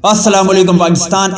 السلام علیکم پاکستان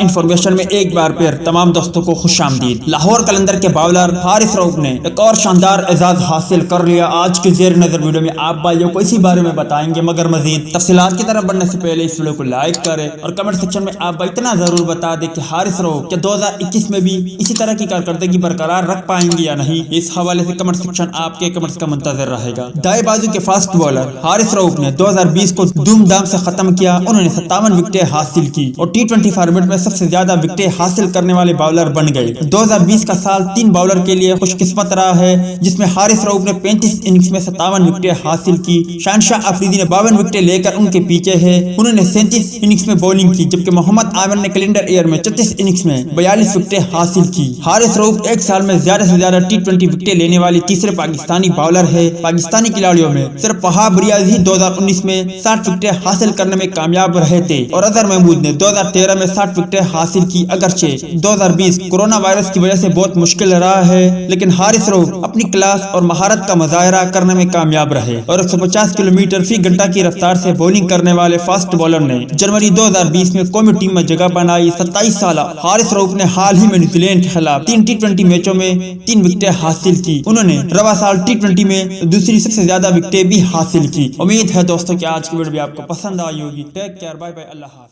انفارمیشن میں ایک بار پھر تمام دوستوں کو خوش آمدید۔ لاہور قلندر کے باولر ہارس نے ایک اور شاندار اعزاز حاصل کر لیا۔ آج کے زیر نظر ویڈیو میں آپ بھائیوں کو اسی بارے میں بتائیں گے، مگر مزید تفصیلات کی طرف بڑھنے سے پہلے اس ویڈیو کو لائک کریں اور کمنٹ سیکشن میں آپ اتنا ضرور بتا دیں کہ ہارس کیا 2021 میں بھی اسی طرح کی کارکردگی برقرار رکھ پائیں گے یا نہیں۔ اس حوالے سے کمنٹ سیکشن آپ کے کمنٹس کا منتظر رہے گا۔ دائیں بازو کے فاسٹ بالر ہارس نے 2020 کو دھوم دھام سے ختم کیا۔ انہوں نے 57 وکٹیں حاصل کی اور T20 فارمیٹ میں سب سے زیادہ وکٹیں حاصل کرنے والے باولر بن گئے۔ 2020 کا سال 3 باولر کے لیے خوش قسمت رہا ہے، جس میں ہارس نے 35 اننگز میں 57 وکٹیں حاصل کی۔ شہنشاہ افریدی نے 52 وکٹیں لے کر ان کے پیچھے ہے، انہوں نے 37 اننگز میں بولنگ کی، جبکہ محمد عامر نے کیلنڈر ایئر میں 36 اننگز میں 42 وکٹیں حاصل کی۔ ہارس ایک سال میں زیادہ سے زیادہ T20 وکٹیں لینے والی تیسرے پاکستانی باولر ہے۔ پاکستانی کھلاڑیوں میں صرف وہاب ریاض ہی 2019 میں 60 وکٹیں حاصل کرنے میں کامیاب رہے تھے اور اظہر محمود نے 2013 میں 60 وکٹیں حاصل کی۔ اگرچہ 2020 کورونا وائرس کی وجہ سے بہت مشکل رہا ہے، لیکن ہارس اپنی کلاس اور مہارت کا مظاہرہ کرنے میں کامیاب رہے اور 150 کلومیٹر فی گھنٹہ کی رفتار سے بولنگ کرنے والے فاسٹ بالر نے جنوری 2020 میں قومی ٹیم میں جگہ بنائی۔ 27 سالہ ہارس نے حال ہی میں نیوزی لینڈ کے خلاف 3 T20 میچوں میں 3 وکٹیں حاصل کی۔ انہوں نے رواں سال T20 میں دوسری سب سے زیادہ وکٹیں بھی حاصل کی۔ امید ہے دوستوں کہ آج کی ویڈیو بھی آپ کو پسند آئی ہوگی۔ ٹیک کیئر، بائے بائے، اللہ حافظ۔